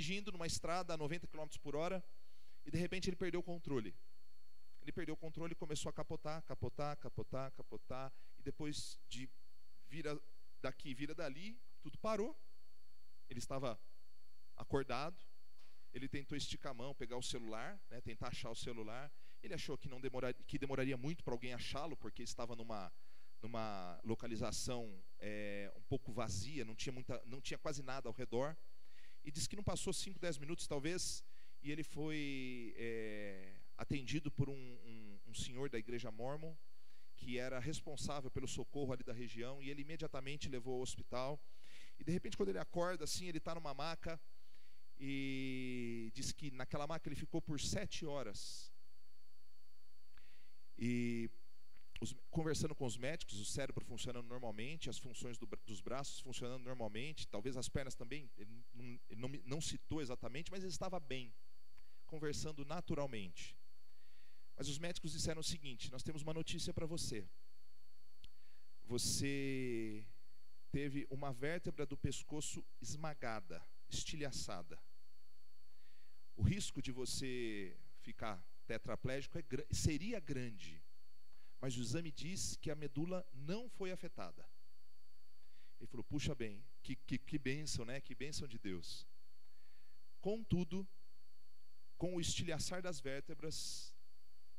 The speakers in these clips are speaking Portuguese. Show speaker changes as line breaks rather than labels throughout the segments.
dirigindo numa estrada a 90 km por hora e de repente ele perdeu o controle. Ele perdeu o controle e começou a capotar. E depois de vira daqui, vira dali, tudo parou. Ele estava acordado. Ele tentou esticar a mão, pegar o celular, né, tentar achar o celular. Ele achou que que demoraria muito para alguém achá-lo, porque estava numa localização um pouco vazia, não tinha quase nada ao redor. E disse que não passou 5, 10 minutos talvez, e ele foi atendido por um senhor da igreja Mormon, que era responsável pelo socorro ali da região, e ele imediatamente levou ao hospital. E de repente, quando ele acorda, assim, ele está numa maca, e diz que naquela maca ele ficou por 7 horas. E conversando com os médicos, o cérebro funcionando normalmente, as funções dos braços funcionando normalmente, talvez as pernas também, ele não citou exatamente, mas ele estava bem, conversando naturalmente. Mas os médicos disseram o seguinte: nós temos uma notícia para você. Você teve uma vértebra do pescoço esmagada, estilhaçada. O risco de você ficar tetraplégico seria grande, mas o exame diz que a medula não foi afetada. Ele falou: puxa bem, que bênção, né? Que bênção de Deus. Contudo, com o estilhaçar das vértebras,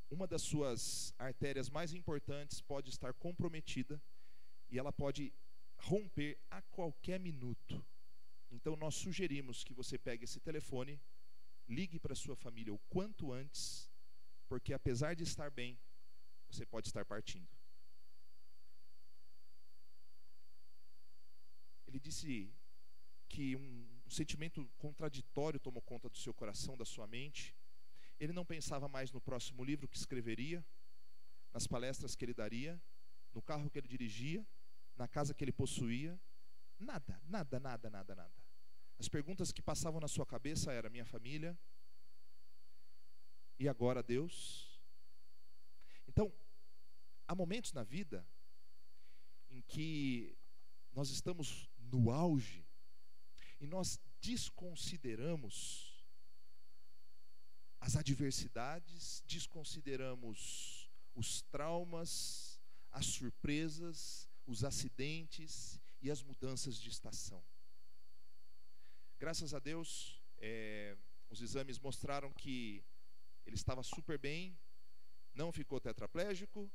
uma das suas artérias mais importantes pode estar comprometida e ela pode romper a qualquer minuto. Então nós sugerimos que você pegue esse telefone, ligue para sua família o quanto antes, porque apesar de estar bem, você pode estar partindo. Ele disse que um sentimento contraditório tomou conta do seu coração, da sua mente. Ele não pensava mais no próximo livro que escreveria, nas palestras que ele daria, no carro que ele dirigia, na casa que ele possuía. Nada. As perguntas que passavam na sua cabeça eram: minha família, e agora Deus? Então, há momentos na vida em que nós estamos no auge e nós desconsideramos as adversidades, desconsideramos os traumas, as surpresas, os acidentes e as mudanças de estação. Graças a Deus, os exames mostraram que ele estava super bem, não ficou tetraplégico,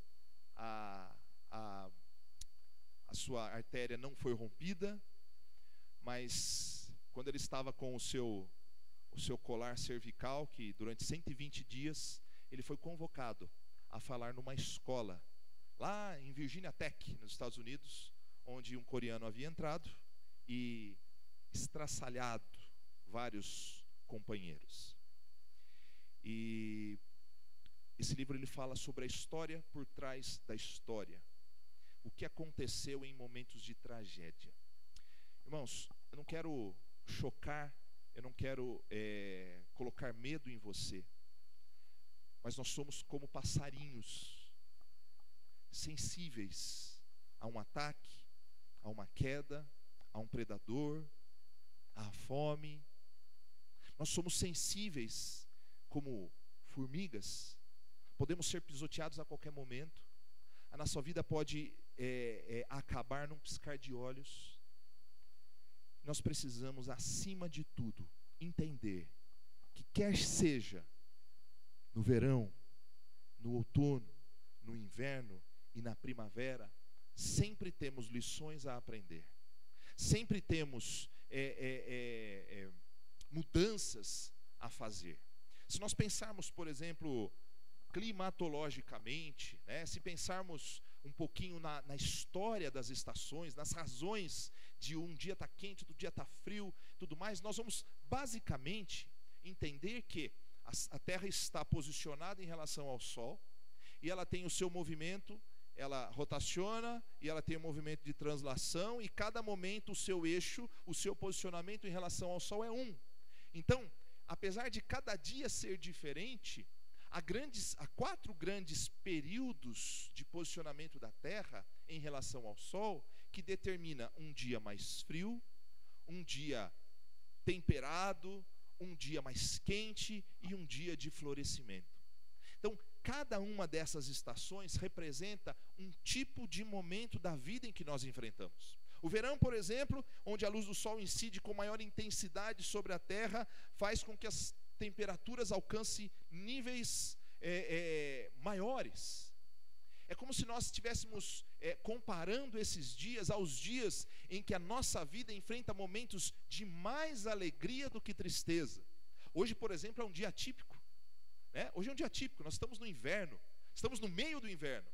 a sua artéria não foi rompida, mas quando ele estava com o seu colar cervical, que durante 120 dias ele foi convocado a falar numa escola lá em Virginia Tech, nos Estados Unidos, onde um coreano havia entrado e estraçalhado vários companheiros. E esse livro ele fala sobre a história por trás da história, o que aconteceu em momentos de tragédia. Irmãos, eu não quero chocar, eu não quero colocar medo em você, mas nós somos como passarinhos, sensíveis a um ataque, a uma queda, a um predador, à fome. Nós somos sensíveis como formigas, podemos ser pisoteados a qualquer momento. A nossa vida pode acabar num piscar de olhos. Nós precisamos, acima de tudo, entender que quer seja no verão, no outono, no inverno e na primavera, sempre temos lições a aprender. Sempre temos mudanças a fazer. Se nós pensarmos, por exemplo, climatologicamente, né, se pensarmos um pouquinho na história das estações, nas razões de um dia estar quente, outro dia estar frio, tudo mais, nós vamos basicamente entender que a Terra está posicionada em relação ao Sol e ela tem o seu movimento, ela rotaciona e ela tem um movimento de translação, e cada momento o seu eixo, o seu posicionamento em relação ao Sol é um. Então, apesar de cada dia ser diferente, há 4 grandes períodos de posicionamento da Terra em relação ao Sol, que determina um dia mais frio, um dia temperado, um dia mais quente e um dia de florescimento. Então, cada uma dessas estações representa um tipo de momento da vida em que nós enfrentamos. O verão, por exemplo, onde a luz do sol incide com maior intensidade sobre a terra, faz com que as temperaturas alcancem níveis maiores. É como se nós estivéssemos comparando esses dias aos dias em que a nossa vida enfrenta momentos de mais alegria do que tristeza. Hoje, por exemplo, é um dia atípico. Hoje é um dia atípico, nós estamos no inverno, estamos no meio do inverno.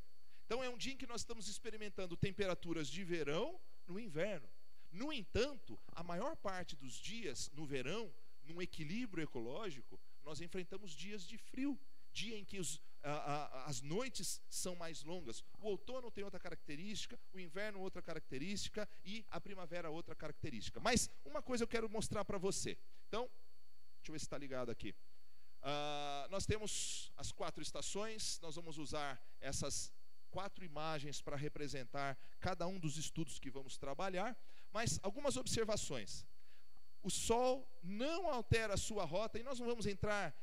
Então é um dia em que nós estamos experimentando temperaturas de verão no inverno. No entanto, a maior parte dos dias no verão, num equilíbrio ecológico, nós enfrentamos dias de frio, dia em que as noites são mais longas. O outono tem outra característica, o inverno outra característica e a primavera outra característica. Mas uma coisa eu quero mostrar para você. Então, deixa eu ver se está ligado aqui. Nós temos as 4 estações, nós vamos usar essas 4 imagens para representar cada um dos estudos que vamos trabalhar, mas algumas observações. O Sol não altera a sua rota, e nós não vamos entrar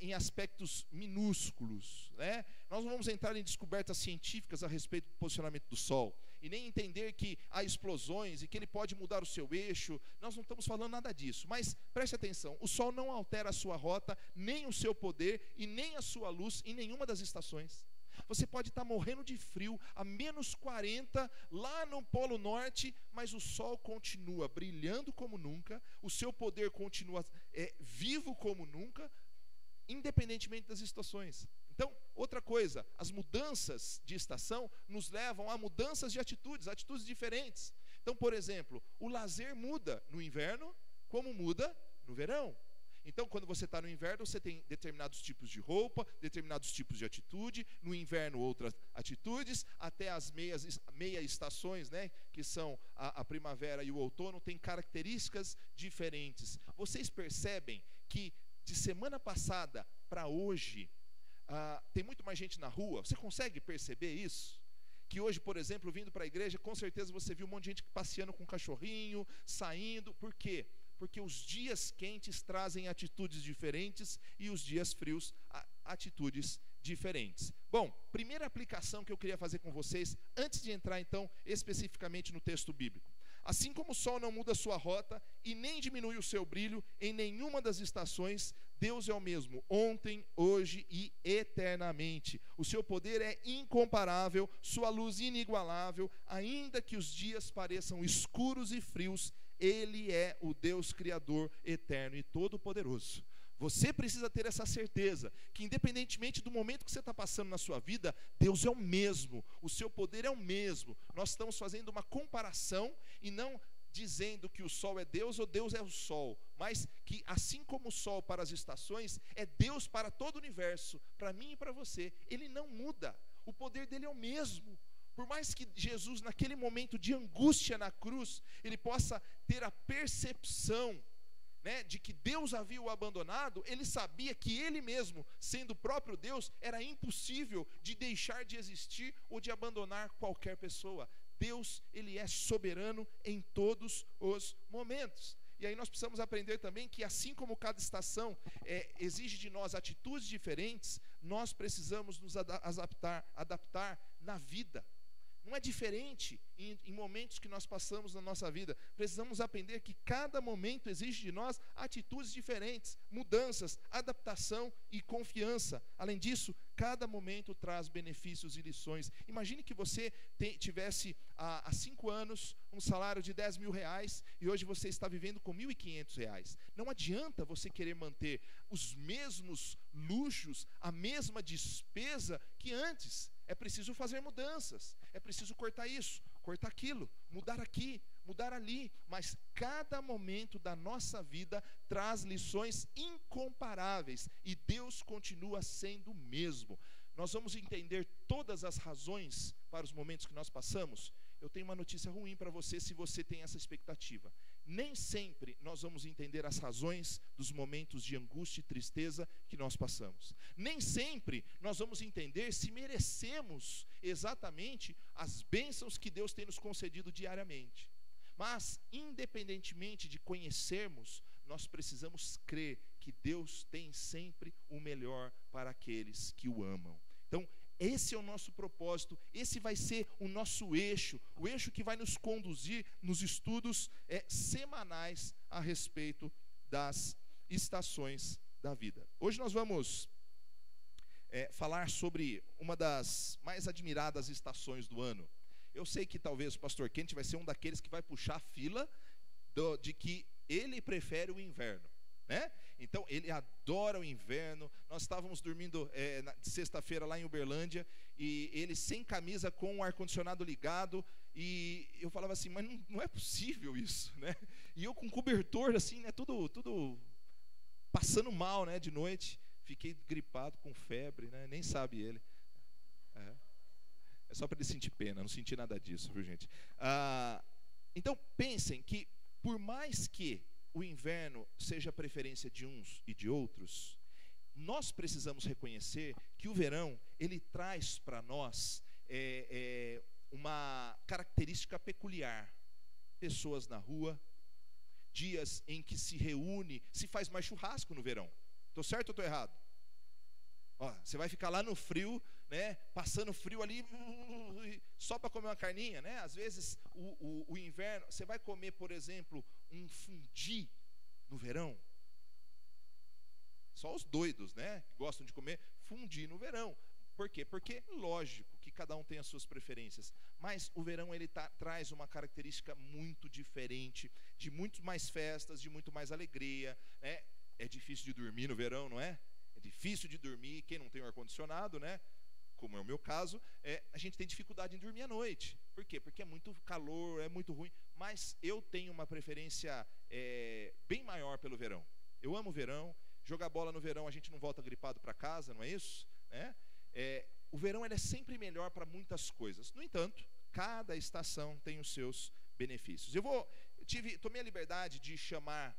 em aspectos minúsculos, né? Nós não vamos entrar em descobertas científicas a respeito do posicionamento do Sol, e nem entender que há explosões e que ele pode mudar o seu eixo. Nós não estamos falando nada disso, mas preste atenção, o Sol não altera a sua rota, nem o seu poder e nem a sua luz em nenhuma das estações. Você pode estar morrendo de frio, a menos 40, lá no Polo Norte, mas o sol continua brilhando como nunca, o seu poder continua vivo como nunca, independentemente das estações. Então, outra coisa, as mudanças de estação nos levam a mudanças de atitudes diferentes. Então, por exemplo, o lazer muda no inverno, como muda no verão. Então, quando você está no inverno, você tem determinados tipos de roupa, determinados tipos de atitude. No inverno, outras atitudes. Até as meia estações, né, que são a primavera e o outono, têm características diferentes. Vocês percebem que de semana passada para hoje, tem muito mais gente na rua? Você consegue perceber isso? Que hoje, por exemplo, vindo para a igreja, com certeza você viu um monte de gente passeando com um cachorrinho, saindo. Por quê? Porque os dias quentes trazem atitudes diferentes e os dias frios, atitudes diferentes. Bom, primeira aplicação que eu queria fazer com vocês, antes de entrar então especificamente no texto bíblico. Assim como o sol não muda sua rota e nem diminui o seu brilho em nenhuma das estações, Deus é o mesmo ontem, hoje e eternamente. O seu poder é incomparável, sua luz inigualável, ainda que os dias pareçam escuros e frios, Ele é o Deus Criador, eterno e todo-poderoso. Você precisa ter essa certeza, que independentemente do momento que você está passando na sua vida, Deus é o mesmo, o seu poder é o mesmo. Nós estamos fazendo uma comparação e não dizendo que o sol é Deus ou Deus é o sol, mas que assim como o sol para as estações, é Deus para todo o universo, para mim e para você. Ele não muda, o poder dele é o mesmo. Por mais que Jesus, naquele momento de angústia na cruz, ele possa ter a percepção, né, de que Deus havia o abandonado, ele sabia que ele mesmo, sendo o próprio Deus, era impossível de deixar de existir ou de abandonar qualquer pessoa. Deus, ele é soberano em todos os momentos. E aí nós precisamos aprender também que assim como cada estação exige de nós atitudes diferentes, nós precisamos nos adaptar na vida. Não é diferente em momentos que nós passamos na nossa vida. Precisamos aprender que cada momento exige de nós atitudes diferentes, mudanças, adaptação e confiança. Além disso, cada momento traz benefícios e lições. Imagine que você tivesse há 5 anos um salário de 10 mil reais e hoje você está vivendo com 1.500 reais. Não adianta você querer manter os mesmos luxos, a mesma despesa que antes. É preciso fazer mudanças, é preciso cortar isso, cortar aquilo, mudar aqui, mudar ali, mas cada momento da nossa vida traz lições incomparáveis e Deus continua sendo o mesmo. Nós vamos entender todas as razões para os momentos que nós passamos. Eu tenho uma notícia ruim para você se você tem essa expectativa. Nem sempre nós vamos entender as razões dos momentos de angústia e tristeza que nós passamos. Nem sempre nós vamos entender se merecemos exatamente as bênçãos que Deus tem nos concedido diariamente. Mas, independentemente de conhecermos, nós precisamos crer que Deus tem sempre o melhor para aqueles que o amam. Então, esse é o nosso propósito, esse vai ser o nosso eixo, o eixo que vai nos conduzir nos estudos semanais a respeito das estações da vida. Hoje nós vamos falar sobre uma das mais admiradas estações do ano. Eu sei que talvez o pastor Kent vai ser um daqueles que vai puxar a fila de que ele prefere o inverno, né? Então ele adora o inverno. Nós estávamos dormindo de sexta-feira lá em Uberlândia e ele sem camisa com o ar-condicionado ligado, e eu falava assim, mas não é possível isso, né? E eu com cobertor assim, né, tudo passando mal, né, de noite. Fiquei gripado, com febre, né? Nem sabe ele. É só para ele sentir pena, não senti nada disso, viu, gente? Então, pensem que, por mais que o inverno seja a preferência de uns e de outros, nós precisamos reconhecer que o verão, ele traz para nós uma característica peculiar. Pessoas na rua, dias em que se reúne, se faz mais churrasco no verão. Estou certo ou estou errado? Ó, você vai ficar lá no frio, né, passando frio ali, só para comer uma carninha, né? Às vezes o inverno, você vai comer, por exemplo, um fundi no verão. Só os doidos, né, que gostam de comer fundi no verão. Por quê? Porque, lógico, que cada um tem as suas preferências, mas o verão ele traz uma característica muito diferente, de muito mais festas, de muito mais alegria, né? É difícil de dormir no verão, não é? É difícil de dormir, quem não tem ar-condicionado, né? Como é o meu caso, a gente tem dificuldade em dormir à noite. Por quê? Porque é muito calor, é muito ruim, mas eu tenho uma preferência bem maior pelo verão. Eu amo o verão, jogar bola no verão a gente não volta gripado para casa, não é isso? Né? O verão ele é sempre melhor para muitas coisas. No entanto, cada estação tem os seus benefícios. Tomei a liberdade de chamar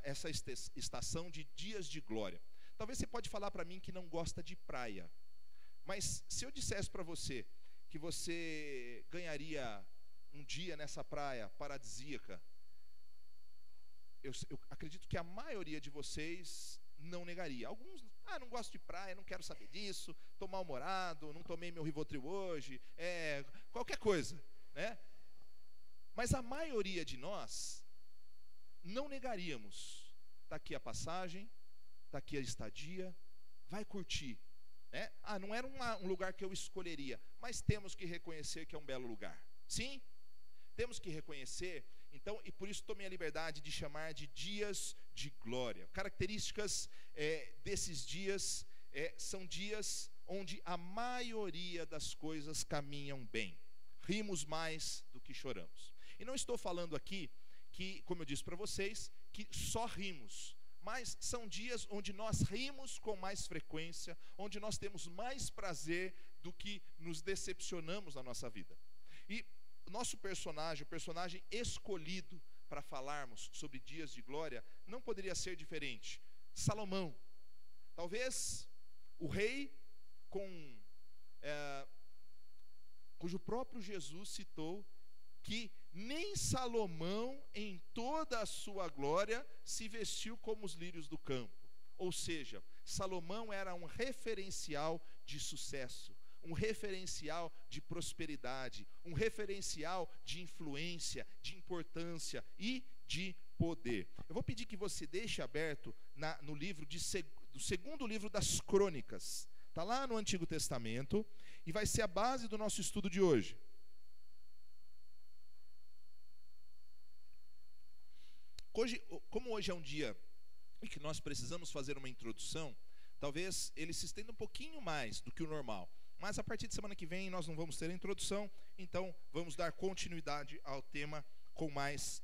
essa estação de dias de glória. Talvez você pode falar para mim que não gosta de praia, mas se eu dissesse para você que você ganharia um dia nessa praia paradisíaca, eu acredito que a maioria de vocês não negaria. Alguns, não gosto de praia, não quero saber disso, estou mal-humorado, não tomei meu Rivotril hoje, qualquer coisa, né? Mas a maioria de nós não negaríamos. Está aqui a passagem, está aqui a estadia, vai curtir, né? Não era um lugar que eu escolheria, mas temos que reconhecer que é um belo lugar. Sim, temos que reconhecer. Então, e por isso tomei a liberdade de chamar de dias de glória. Características desses dias são dias onde a maioria das coisas caminham bem. Rimos mais do que choramos. E não estou falando aqui que, como eu disse para vocês, que só rimos, mas são dias onde nós rimos com mais frequência, onde nós temos mais prazer do que nos decepcionamos na nossa vida. E o nosso personagem, o personagem escolhido para falarmos sobre dias de glória, não poderia ser diferente. Salomão, talvez o rei cujo próprio Jesus citou que nem Salomão, em toda a sua glória, se vestiu como os lírios do campo. Ou seja, Salomão era um referencial de sucesso, um referencial de prosperidade, um referencial de influência, de importância e de poder. Eu vou pedir que você deixe aberto no livro do segundo livro das Crônicas. Está lá no Antigo Testamento e vai ser a base do nosso estudo de hoje. Como hoje é um dia em que nós precisamos fazer uma introdução, talvez ele se estenda um pouquinho mais do que o normal. Mas a partir de semana que vem nós não vamos ter a introdução, então vamos dar continuidade ao tema com mais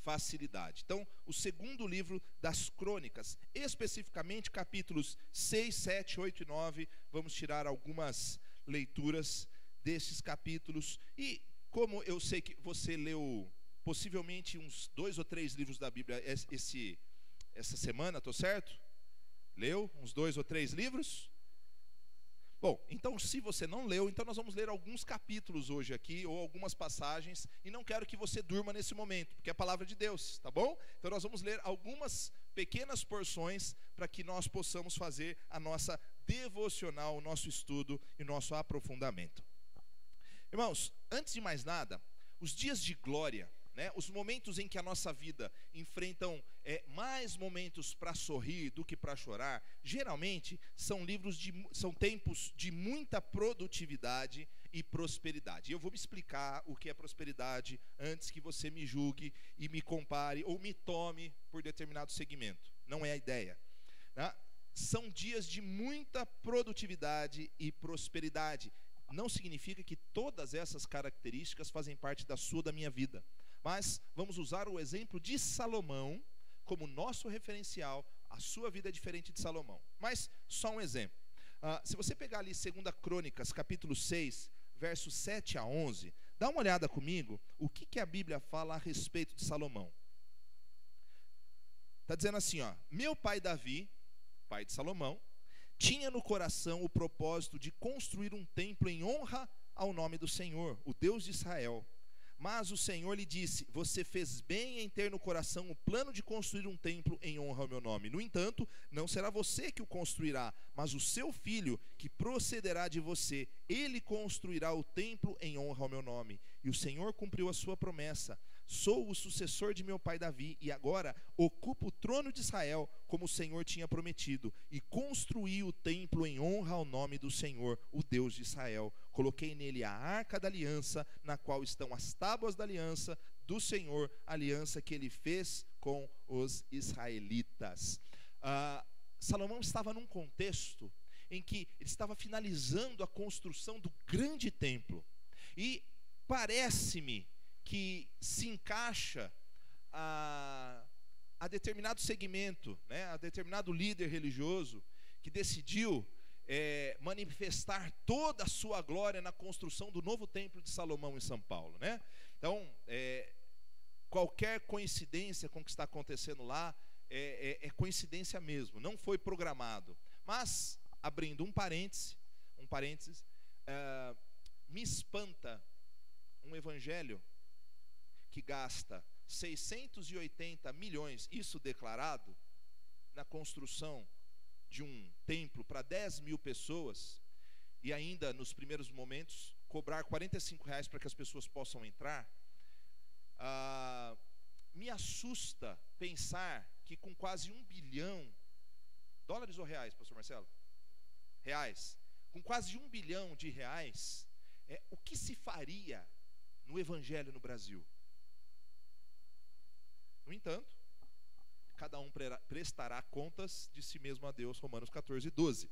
facilidade. Então, o segundo livro das Crônicas, especificamente capítulos 6, 7, 8 e 9, vamos tirar algumas leituras desses capítulos. E como eu sei que você leu possivelmente uns 2 ou 3 livros da Bíblia essa semana, estou certo? Leu uns 2 ou 3 livros? Bom, então se você não leu, então nós vamos ler alguns capítulos hoje aqui, ou algumas passagens, e não quero que você durma nesse momento, porque é a palavra de Deus, tá bom? Então nós vamos ler algumas pequenas porções para que nós possamos fazer a nossa devocional, o nosso estudo e o nosso aprofundamento. Irmãos, antes de mais nada, os dias de glória, né, os momentos em que a nossa vida enfrentam mais momentos para sorrir do que para chorar, geralmente são tempos de muita produtividade e prosperidade. Eu vou me explicar o que é prosperidade antes que você me julgue e me compare ou me tome por determinado segmento. Não é a ideia, né? São dias de muita produtividade e prosperidade. Não significa que todas essas características fazem parte da sua, da minha vida. Mas vamos usar o exemplo de Salomão como nosso referencial. A sua vida é diferente de Salomão. Mas só um exemplo. Se você pegar ali 2 Crônicas, capítulo 6, versos 7 a 11, dá uma olhada comigo o que a Bíblia fala a respeito de Salomão. Está dizendo assim, ó: meu pai Davi, pai de Salomão, tinha no coração o propósito de construir um templo em honra ao nome do Senhor, o Deus de Israel. Mas o Senhor lhe disse: você fez bem em ter no coração o plano de construir um templo em honra ao meu nome. No entanto, não será você que o construirá, mas o seu filho, que procederá de você. Ele construirá o templo em honra ao meu nome. E o Senhor cumpriu a sua promessa. Sou o sucessor de meu pai Davi, e agora ocupo o trono de Israel, como o Senhor tinha prometido, e construí o templo em honra ao nome do Senhor, o Deus de Israel. Coloquei nele a arca da aliança, na qual estão as tábuas da aliança do Senhor, a aliança que ele fez com os israelitas. Salomão estava num contexto em que ele estava finalizando a construção do grande templo, e parece-me que se encaixa a determinado segmento, né, a determinado líder religioso que decidiu manifestar toda a sua glória na construção do novo templo de Salomão em São Paulo, né? Então, qualquer coincidência com o que está acontecendo lá é coincidência mesmo, não foi programado. Mas, abrindo um parênteses, me espanta um evangelho que gasta 680 milhões, isso declarado, na construção de um templo para 10 mil pessoas, e ainda nos primeiros momentos cobrar R$45 para que as pessoas possam entrar. Me assusta pensar que com quase 1 bilhão, dólares ou reais, pastor Marcelo? Reais. Com quase 1 bilhão de reais, o que se faria no evangelho no Brasil? No entanto, cada um prestará contas de si mesmo a Deus, Romanos 14, 12.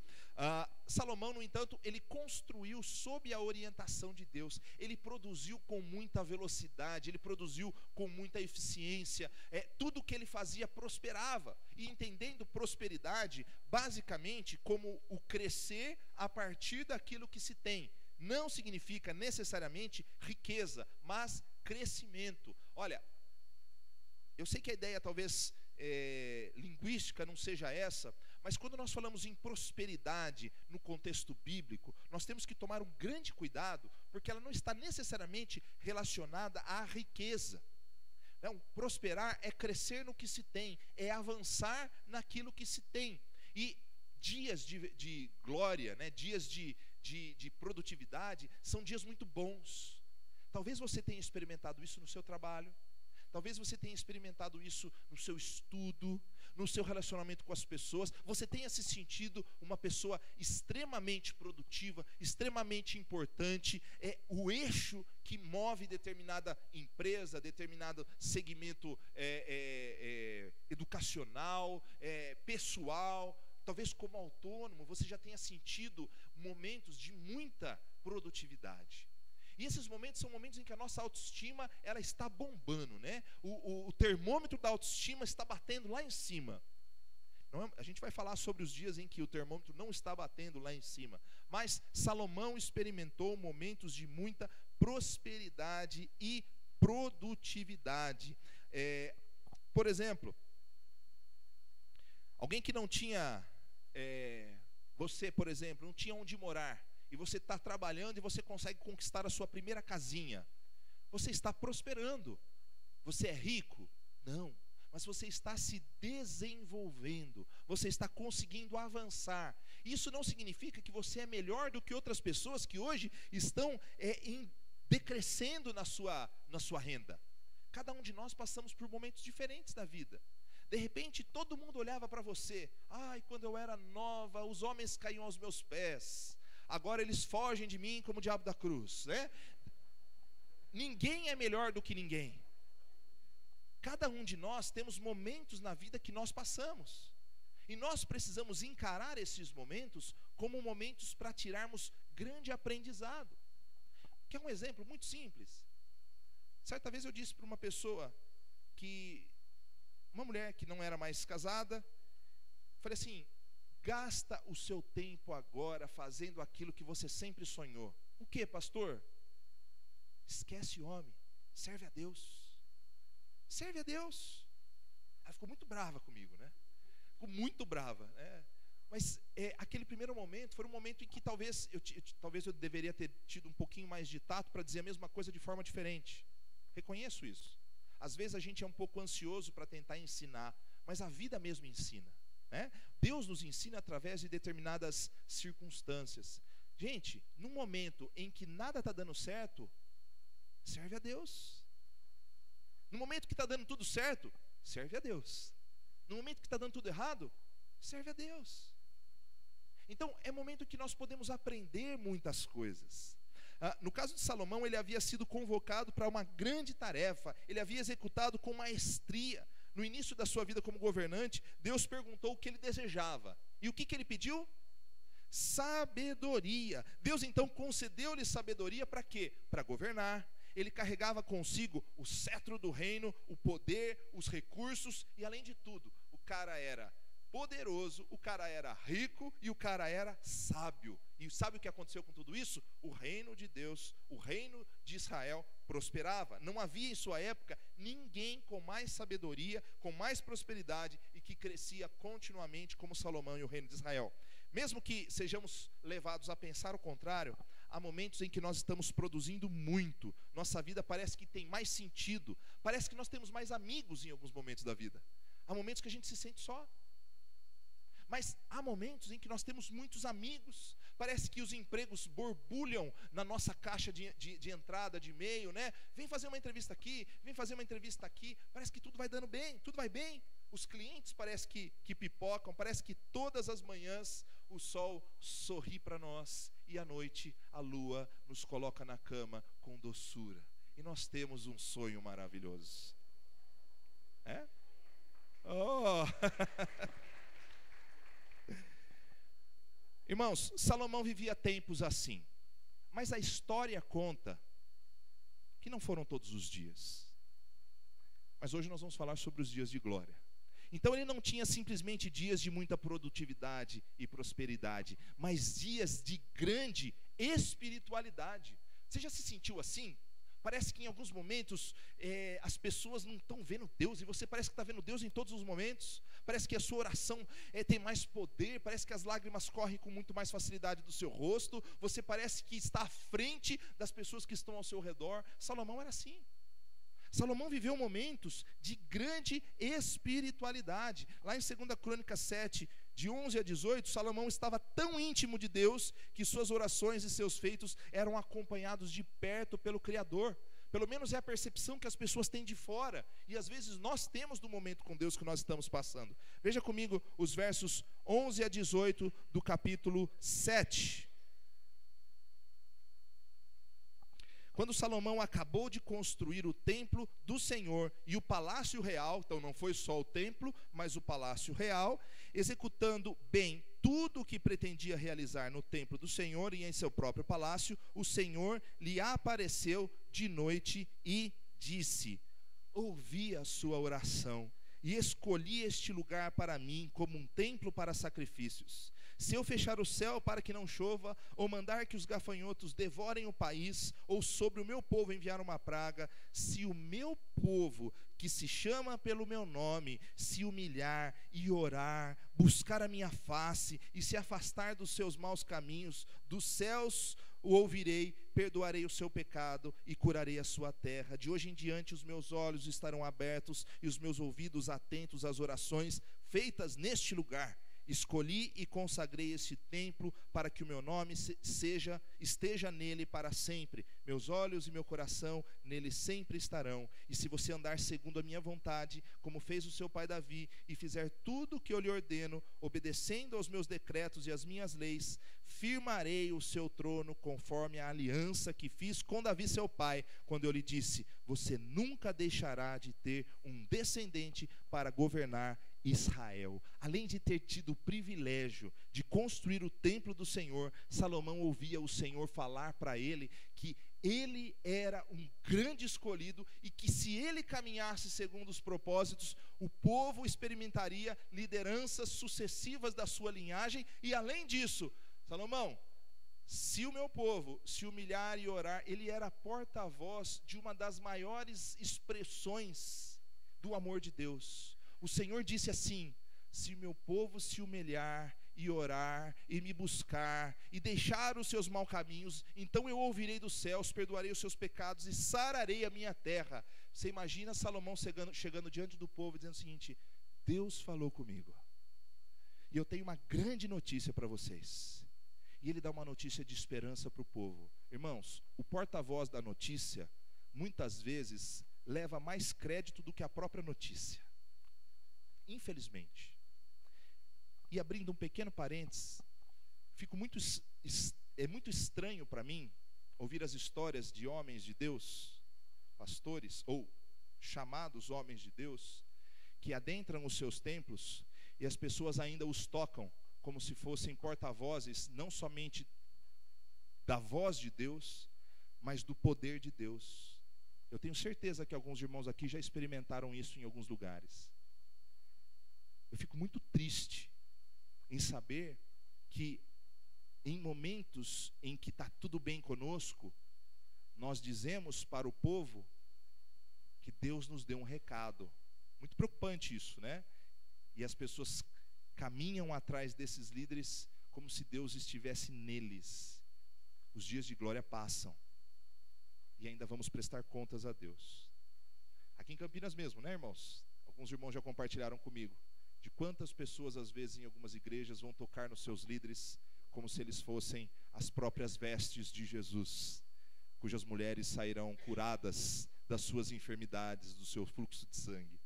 Salomão, no entanto, ele construiu sob a orientação de Deus. Ele produziu com muita velocidade, ele produziu com muita eficiência. Tudo que ele fazia prosperava. E entendendo prosperidade, basicamente, como o crescer a partir daquilo que se tem. Não significa necessariamente riqueza, mas crescimento. Olha, eu sei que a ideia talvez linguística não seja essa, mas quando nós falamos em prosperidade no contexto bíblico, nós temos que tomar um grande cuidado, porque ela não está necessariamente relacionada à riqueza. Não, prosperar é crescer no que se tem, é avançar naquilo que se tem. E dias de glória, né, dias de produtividade, são dias muito bons. Talvez você tenha experimentado isso no seu trabalho. Talvez você tenha experimentado isso no seu estudo, no seu relacionamento com as pessoas. Você tenha se sentido uma pessoa extremamente produtiva, extremamente importante. É o eixo que move determinada empresa, determinado segmento educacional, pessoal. Talvez como autônomo você já tenha sentido momentos de muita produtividade. E esses momentos são momentos em que a nossa autoestima ela está bombando, né? O termômetro da autoestima está batendo lá em cima. Não, a gente vai falar sobre os dias em que o termômetro não está batendo lá em cima. Mas Salomão experimentou momentos de muita prosperidade e produtividade. Por exemplo, alguém que não tinha Você, por exemplo, não tinha onde morar, e você está trabalhando e você consegue conquistar a sua primeira casinha. Você está prosperando. Você é rico? Não. Mas você está se desenvolvendo. Você está conseguindo avançar. Isso não significa que você é melhor do que outras pessoas que hoje estão decrescendo na sua renda. Cada um de nós passamos por momentos diferentes da vida. De repente, todo mundo olhava para você. Ai, quando eu era nova, os homens caíam aos meus pés. Agora eles fogem de mim como o diabo da cruz, né? Ninguém é melhor do que ninguém. Cada um de nós temos momentos na vida que nós passamos. E nós precisamos encarar esses momentos como momentos para tirarmos grande aprendizado. Quer um exemplo muito simples? Certa vez eu disse para uma pessoa uma mulher que não era mais casada, falei assim: gasta o seu tempo agora fazendo aquilo que você sempre sonhou. O que, pastor? Esquece o homem, serve a Deus. Serve a Deus. Ela ficou muito brava comigo, né? Ficou muito brava, né? Mas aquele primeiro momento foi um momento em que talvez eu deveria ter tido um pouquinho mais de tato para dizer a mesma coisa de forma diferente. Reconheço isso. Às vezes a gente é um pouco ansioso para tentar ensinar, mas a vida mesmo ensina, né? Deus nos ensina através de determinadas circunstâncias. Gente, num momento em que nada está dando certo, serve a Deus. No momento que está dando tudo certo, serve a Deus. No momento que está dando tudo errado, serve a Deus. Então, é momento que nós podemos aprender muitas coisas. No caso de Salomão, ele havia sido convocado para uma grande tarefa. Ele havia executado com maestria. No início da sua vida como governante, Deus perguntou o que ele desejava. E o que ele pediu? Sabedoria. Deus então concedeu-lhe sabedoria para quê? Para governar. Ele carregava consigo o cetro do reino, o poder, os recursos e, além de tudo, o cara era poderoso, o cara era rico e o cara era sábio. E sabe o que aconteceu com tudo isso? O reino de Deus, o reino de Israel prosperava. Não havia em sua época ninguém com mais sabedoria, com mais prosperidade e que crescia continuamente como Salomão e o reino de Israel. Mesmo que sejamos levados a pensar o contrário, há momentos em que nós estamos produzindo muito. Nossa vida parece que tem mais sentido. Parece que nós temos mais amigos em alguns momentos da vida. Há momentos que a gente se sente só. Mas há momentos em que nós temos muitos amigos. Parece que os empregos borbulham na nossa caixa de entrada, de e-mail, né? Vem fazer uma entrevista aqui, vem fazer uma entrevista aqui. Parece que tudo vai dando bem, tudo vai bem. Os clientes parece que pipocam. Parece que todas as manhãs o sol sorri para nós. E à noite a lua nos coloca na cama com doçura. E nós temos um sonho maravilhoso. É? Oh! Irmãos, Salomão vivia tempos assim. Mas a história conta que não foram todos os dias. Mas hoje nós vamos falar sobre os dias de glória. Então ele não tinha simplesmente dias de muita produtividade e prosperidade, mas dias de grande espiritualidade. Você já se sentiu assim? Parece que em alguns momentos as pessoas não estão vendo Deus, e você parece que está vendo Deus em todos os momentos. Parece que a sua oração tem mais poder, parece que as lágrimas correm com muito mais facilidade do seu rosto. Você parece que está à frente das pessoas que estão ao seu redor. Salomão era assim. Salomão viveu momentos de grande espiritualidade. Lá em 2 Crônicas 7, de 11 a 18, Salomão estava tão íntimo de Deus que suas orações e seus feitos eram acompanhados de perto pelo Criador. Pelo menos é a percepção que as pessoas têm de fora, e às vezes nós temos do momento com Deus que nós estamos passando. Veja comigo os versos 11 a 18 do capítulo 7. Quando Salomão acabou de construir o templo do Senhor e o palácio real, então não foi só o templo, mas o palácio real, executando bem tudo o que pretendia realizar no templo do Senhor e em seu próprio palácio, o Senhor lhe apareceu de noite e disse: ouvi a sua oração e escolhi este lugar para mim como um templo para sacrifícios. Se eu fechar o céu para que não chova, ou mandar que os gafanhotos devorem o país, ou sobre o meu povo enviar uma praga, se o meu povo, que se chama pelo meu nome, se humilhar e orar, buscar a minha face e se afastar dos seus maus caminhos, dos céus o ouvirei, perdoarei o seu pecado e curarei a sua terra. De hoje em diante os meus olhos estarão abertos e os meus ouvidos atentos às orações feitas neste lugar. Escolhi e consagrei este templo para que o meu nome esteja nele para sempre. Meus olhos e meu coração nele sempre estarão. E se você andar segundo a minha vontade, como fez o seu pai Davi, e fizer tudo o que eu lhe ordeno, obedecendo aos meus decretos e às minhas leis, firmarei o seu trono conforme a aliança que fiz com Davi seu pai, quando eu lhe disse: você nunca deixará de ter um descendente para governar Israel. Além de ter tido o privilégio de construir o templo do Senhor, Salomão ouvia o Senhor falar para ele que ele era um grande escolhido e que se ele caminhasse segundo os propósitos, o povo experimentaria lideranças sucessivas da sua linhagem. E além disso, Salomão, se o meu povo se humilhar e orar, ele era porta-voz de uma das maiores expressões do amor de Deus. O Senhor disse assim: se o meu povo se humilhar e orar e me buscar e deixar os seus maus caminhos, então eu ouvirei dos céus, perdoarei os seus pecados e sararei a minha terra. Você imagina Salomão chegando diante do povo e dizendo o seguinte: Deus falou comigo e eu tenho uma grande notícia para vocês. E ele dá uma notícia de esperança para o povo. Irmãos, o porta-voz da notícia muitas vezes leva mais crédito do que a própria notícia, infelizmente. E abrindo um pequeno parênteses, é muito estranho para mim ouvir as histórias de homens de Deus, pastores ou chamados homens de Deus, que adentram os seus templos e as pessoas ainda os tocam como se fossem porta-vozes, não somente da voz de Deus, mas do poder de Deus. Eu tenho certeza que alguns irmãos aqui já experimentaram isso em alguns lugares. Eu fico muito triste em saber que em momentos em que está tudo bem conosco, nós dizemos para o povo que Deus nos deu um recado. Muito preocupante isso, né? E as pessoas caminham atrás desses líderes como se Deus estivesse neles. Os dias de glória passam e ainda vamos prestar contas a Deus. Aqui em Campinas mesmo, né, irmãos? Alguns irmãos já compartilharam comigo de quantas pessoas às vezes em algumas igrejas vão tocar nos seus líderes como se eles fossem as próprias vestes de Jesus, cujas mulheres sairão curadas das suas enfermidades, do seu fluxo de sangue.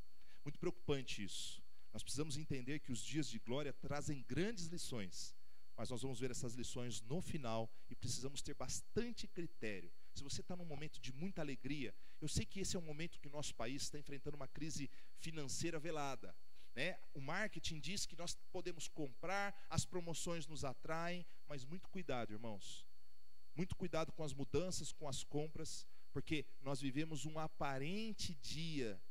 Muito preocupante isso. Nós precisamos entender que os dias de glória trazem grandes lições, mas nós vamos ver essas lições no final e precisamos ter bastante critério. Se você está num momento de muita alegria, eu sei que esse é um momento que o nosso país está enfrentando uma crise financeira velada, né? O marketing diz que nós podemos comprar, as promoções nos atraem, mas muito cuidado, irmãos. Muito cuidado com as mudanças, com as compras, porque nós vivemos um aparente dia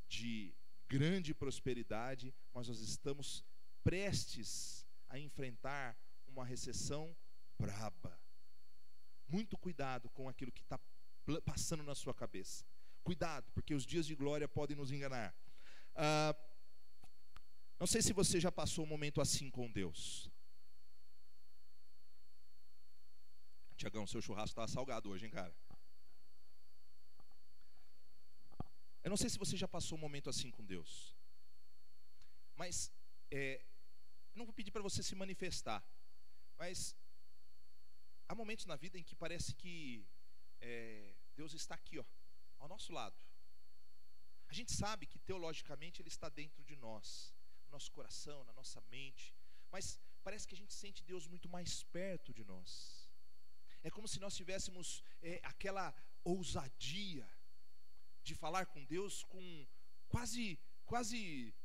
de grande prosperidade, mas nós estamos prestes a enfrentar uma recessão braba. Muito cuidado com aquilo que está passando na sua cabeça. Cuidado, porque os dias de glória podem nos enganar. Não sei se você já passou um momento assim com Deus. Tiagão, seu churrasco estava salgado hoje, hein, cara? Eu não sei se você já passou um momento assim com Deus. Mas, não vou pedir para você se manifestar. Mas, há momentos na vida em que parece que Deus está aqui, ó, ao nosso lado. A gente sabe que teologicamente Ele está dentro de nós, no nosso coração, na nossa mente. Mas parece que a gente sente Deus muito mais perto de nós. É como se nós tivéssemos aquela ousadia de falar com Deus com quase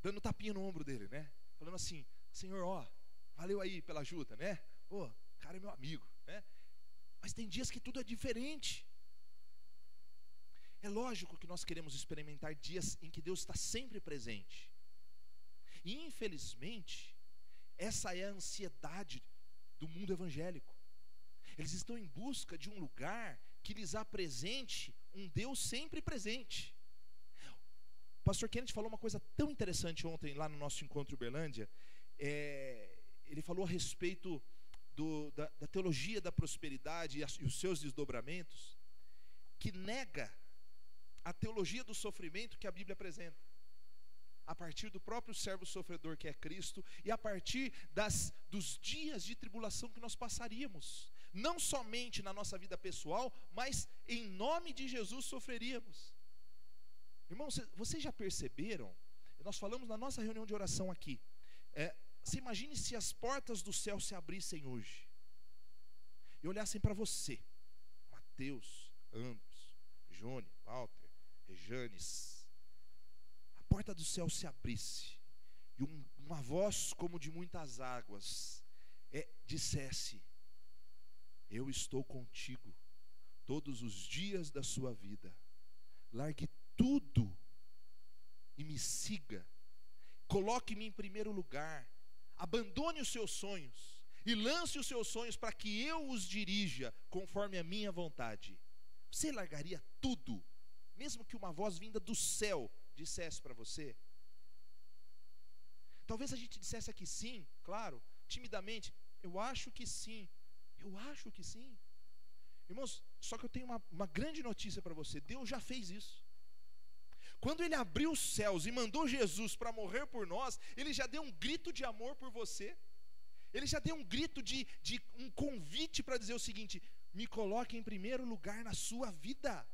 dando tapinha no ombro dele, né? Falando assim: Senhor, ó, valeu aí pela ajuda, né? Ô, cara é meu amigo, né? Mas tem dias que tudo é diferente. É lógico que nós queremos experimentar dias em que Deus está sempre presente. E infelizmente, Essa é a ansiedade do mundo evangélico. Eles estão em busca de um lugar que lhes apresente um Deus sempre presente. O pastor Kenneth falou uma coisa tão interessante ontem lá no nosso encontro em Uberlândia. Ele falou a respeito da teologia da prosperidade e os seus desdobramentos, que nega a teologia do sofrimento que a Bíblia apresenta, a partir do próprio servo sofredor que é Cristo, e a partir dos dias de tribulação que nós passaríamos, não somente na nossa vida pessoal, mas em nome de Jesus sofreríamos. Irmãos, vocês já perceberam? Nós falamos na nossa reunião de oração aqui, você imagine se as portas do céu se abrissem hoje e olhassem para você, Mateus, Anderson, Jônio, Walter, Rejanes, a porta do céu se abrisse e uma voz como de muitas águas dissesse: eu estou contigo todos os dias da sua vida, largue tudo e me siga, coloque-me em primeiro lugar, abandone os seus sonhos e lance os seus sonhos para que eu os dirija conforme a minha vontade. Você largaria tudo, mesmo que uma voz vinda do céu dissesse para você? Talvez a gente dissesse aqui sim, claro, timidamente, eu acho que sim, eu acho que sim. Irmãos, só que eu tenho uma grande notícia para você: Deus já fez isso. Quando Ele abriu os céus e mandou Jesus para morrer por nós, Ele já deu um grito de amor por você. Ele já deu um grito de um convite para dizer o seguinte: me coloque em primeiro lugar na sua vida.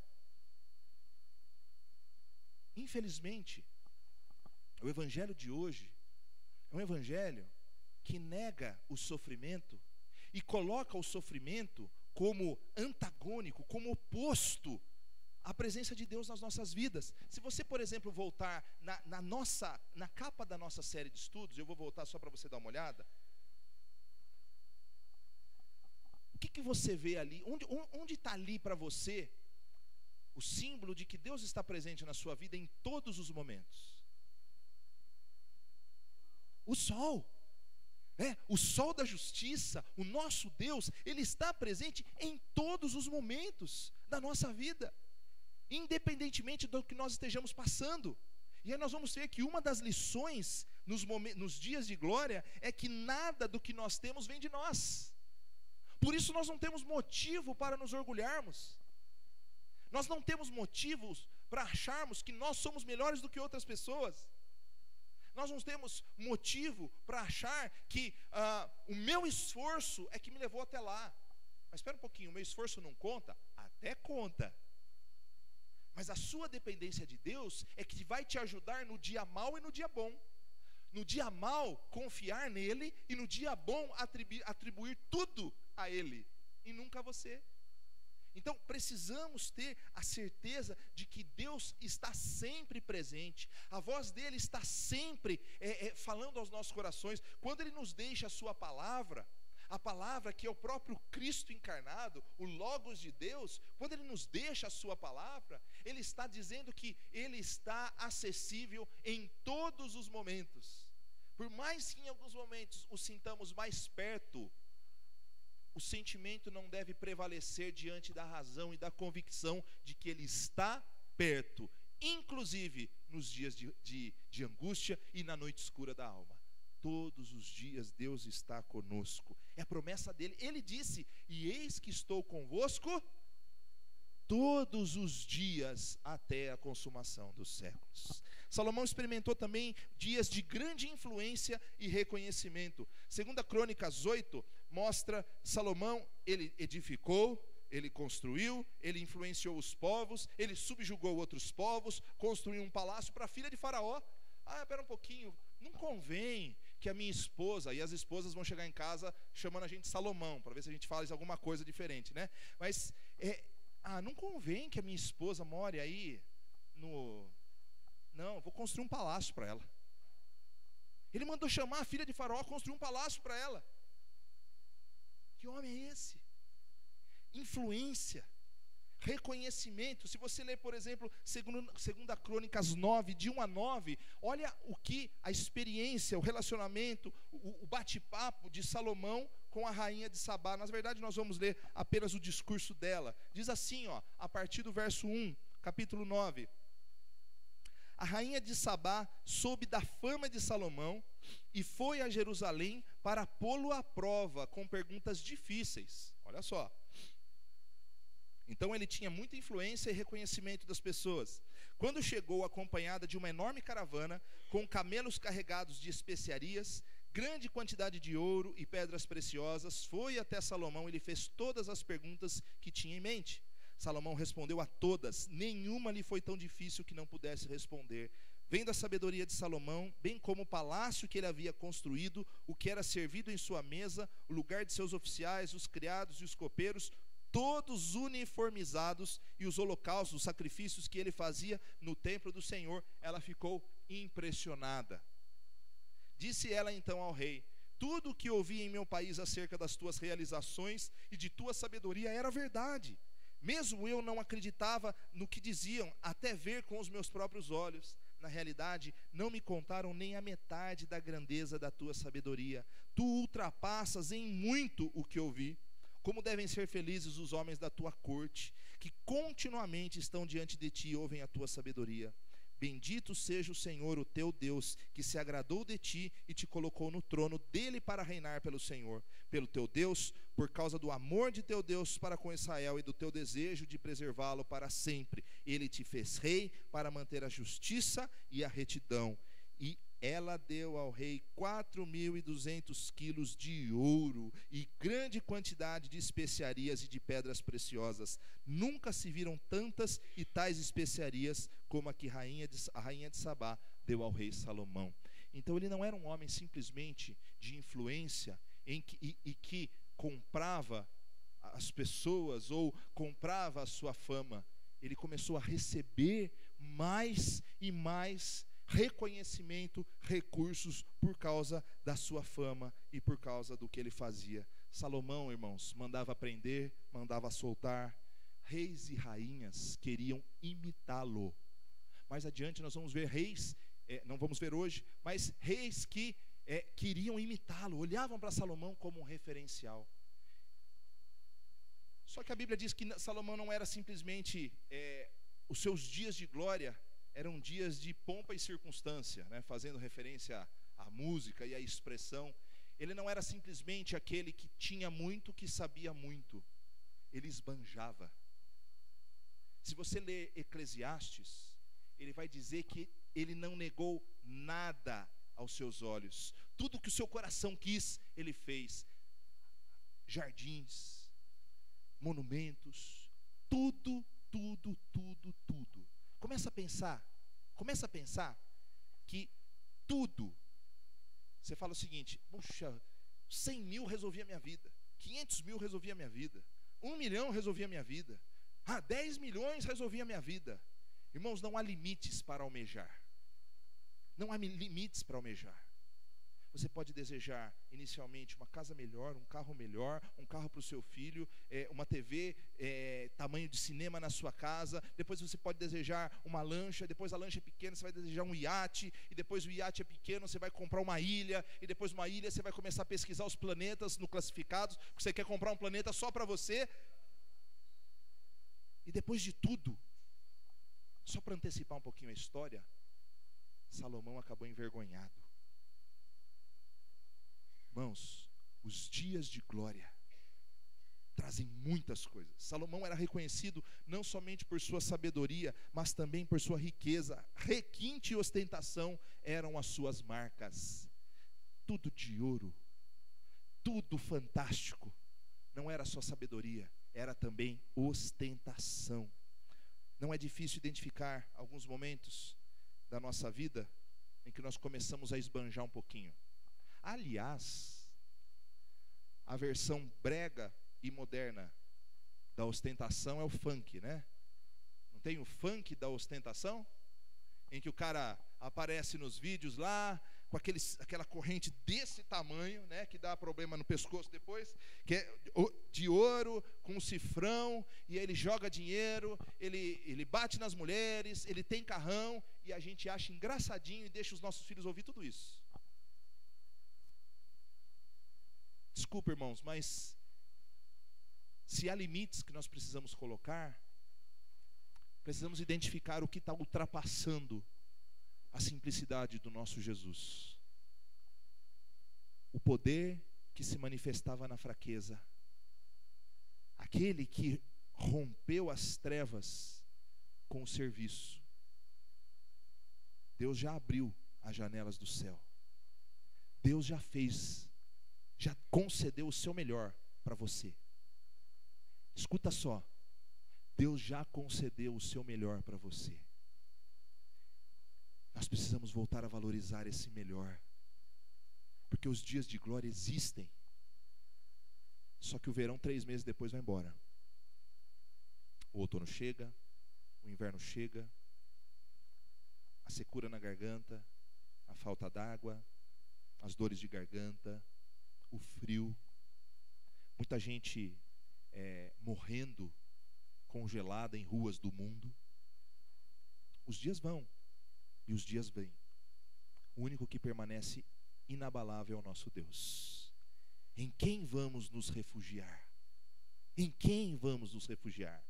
Infelizmente, o evangelho de hoje é um evangelho que nega o sofrimento e coloca o sofrimento como antagônico, como oposto à presença de Deus nas nossas vidas. Se você, por exemplo, voltar na capa da nossa série de estudos, eu vou voltar só para você dar uma olhada. O que você vê ali? Onde está ali para você o símbolo de que Deus está presente na sua vida em todos os momentos? O sol. O sol da justiça, o nosso Deus, Ele está presente em todos os momentos da nossa vida, independentemente do que nós estejamos passando. E aí nós vamos ver que uma das lições nos dias de glória é que nada do que nós temos vem de nós. Por isso nós não temos motivo para nos orgulharmos. Nós não temos motivos para acharmos que nós somos melhores do que outras pessoas. Nós não temos motivo para achar que o meu esforço é que me levou até lá. Mas espera um pouquinho, o meu esforço não conta? Até conta. Mas a sua dependência de Deus é que vai te ajudar no dia mau e no dia bom. No dia mau, confiar nele, e no dia bom, atribuir tudo a ele, e nunca a você. Então precisamos ter a certeza de que Deus está sempre presente, a voz dele está sempre falando aos nossos corações. Quando ele nos deixa a sua palavra, a palavra que é o próprio Cristo encarnado, o Logos de Deus, quando ele nos deixa a sua palavra, ele está dizendo que ele está acessível em todos os momentos. Por mais que em alguns momentos o sintamos mais perto, o sentimento não deve prevalecer diante da razão e da convicção de que Ele está perto, inclusive nos dias de angústia e na noite escura da alma. Todos os dias Deus está conosco, é a promessa dele. Ele disse: e eis que estou convosco todos os dias até a consumação dos séculos. Salomão experimentou também dias de grande influência e reconhecimento. 2 Crônicas 8 mostra Salomão, ele edificou, ele construiu, ele influenciou os povos, ele subjugou outros povos, construiu um palácio para a filha de Faraó. Espera um pouquinho, não convém que a minha esposa, e as esposas vão chegar em casa chamando a gente de Salomão, para ver se a gente fala alguma coisa diferente, né? Mas, não convém que a minha esposa more aí Não, vou construir um palácio para ela. Ele mandou chamar a filha de Faraó, construir um palácio para ela. Que homem é esse? Influência. reconhecimento. Se você ler, por exemplo, 2 Crônicas 9, de 1 a 9, olha o que a experiência, o relacionamento, o bate-papo de Salomão com a rainha de Sabá. Na verdade, nós vamos ler apenas o discurso dela. Diz assim, a partir do verso 1, capítulo 9. A rainha de Sabá soube da fama de Salomão e foi a Jerusalém para pô-lo à prova com perguntas difíceis. Olha só. Então ele tinha muita influência e reconhecimento das pessoas. Quando chegou acompanhada de uma enorme caravana, com camelos carregados de especiarias, grande quantidade de ouro e pedras preciosas, foi até Salomão e lhe fez todas as perguntas que tinha em mente. Salomão respondeu a todas, nenhuma lhe foi tão difícil que não pudesse responder. Vendo a sabedoria de Salomão, bem como o palácio que ele havia construído, o que era servido em sua mesa, o lugar de seus oficiais, os criados e os copeiros, todos uniformizados, e os holocaustos, os sacrifícios que ele fazia no templo do Senhor, ela ficou impressionada. Disse ela então ao rei: tudo o que ouvi em meu país acerca das tuas realizações e de tua sabedoria era verdade. Mesmo eu não acreditava no que diziam, até ver com os meus próprios olhos. Na realidade, não me contaram nem a metade da grandeza da tua sabedoria. Tu ultrapassas em muito o que ouvi. Como devem ser felizes os homens da tua corte, que continuamente estão diante de ti e ouvem a tua sabedoria. Bendito seja o Senhor, o teu Deus, que se agradou de ti e te colocou no trono dele para reinar pelo Senhor. Pelo teu Deus, por causa do amor de teu Deus para com Israel e do teu desejo de preservá-lo para sempre. Ele te fez rei para manter a justiça e a retidão. E ela deu ao rei 4.200 quilos de ouro e grande quantidade de especiarias e de pedras preciosas. Nunca se viram tantas e tais especiarias como a que a rainha de Sabá deu ao rei Salomão. Então ele não era um homem simplesmente de influência que comprava as pessoas ou comprava a sua fama. Ele começou a receber mais e mais reconhecimento, recursos por causa da sua fama e por causa do que ele fazia. Salomão, irmãos, mandava prender, mandava soltar. Reis e rainhas queriam imitá-lo. Mais adiante nós vamos ver reis, não vamos ver hoje, mas reis que queriam imitá-lo, olhavam para Salomão como um referencial. Só que a Bíblia diz que Salomão não era simplesmente os seus dias de glória eram dias de pompa e circunstância, né? Fazendo referência à música e à expressão. Ele não era simplesmente aquele que tinha muito, que sabia muito. Ele esbanjava. Se você ler Eclesiastes, ele vai dizer que ele não negou nada aos seus olhos. Tudo que o seu coração quis, ele fez. Jardins, monumentos, tudo. Começa a pensar que tudo, você fala o seguinte: puxa, 100 mil resolvia a minha vida, 500 mil resolvia a minha vida, 1 milhão resolvia a minha vida, 10 milhões resolvia a minha vida. Irmãos, não há limites para almejar. Não há limites para almejar. Você pode desejar inicialmente uma casa melhor, um carro melhor, um carro para o seu filho, uma TV tamanho de cinema na sua casa. Depois você pode desejar uma lancha, depois a lancha é pequena, você vai desejar um iate, e depois o iate é pequeno, você vai comprar uma ilha, e depois uma ilha você vai começar a pesquisar os planetas no Classificados, porque você quer comprar um planeta só para você. E depois de tudo, só para antecipar um pouquinho a história, Salomão acabou envergonhado. Irmãos, os dias de glória trazem muitas coisas. Salomão era reconhecido não somente por sua sabedoria, mas também por sua riqueza. Requinte e ostentação eram as suas marcas. Tudo de ouro, tudo fantástico. Não era só sabedoria, era também ostentação. Não é difícil identificar alguns momentos da nossa vida em que nós começamos a esbanjar um pouquinho. Aliás, a versão brega e moderna da ostentação é o funk, né? Não tem o funk da ostentação? Em que o cara aparece nos vídeos lá, com aquela corrente desse tamanho, né, que dá problema no pescoço depois, que é de ouro, com um cifrão, e ele joga dinheiro, ele bate nas mulheres, ele tem carrão, e a gente acha engraçadinho e deixa os nossos filhos ouvir tudo isso. Desculpa, irmãos, mas se há limites que nós precisamos colocar, precisamos identificar o que está ultrapassando a simplicidade do nosso Jesus. O poder que se manifestava na fraqueza. Aquele que rompeu as trevas com o serviço. Deus já abriu as janelas do céu. Deus já fez, já concedeu o seu melhor para você. Escuta só. Deus já concedeu o seu melhor para você. Nós precisamos voltar a valorizar esse melhor. Porque os dias de glória existem. Só que o verão 3 meses depois vai embora. O outono chega, o inverno chega, a secura na garganta, a falta d'água, as dores de garganta, o frio. Muita gente morrendo congelada em ruas do mundo. Os dias vão e os dias vêm. O único que permanece inabalável é o nosso Deus. Em quem vamos nos refugiar? Em quem vamos nos refugiar?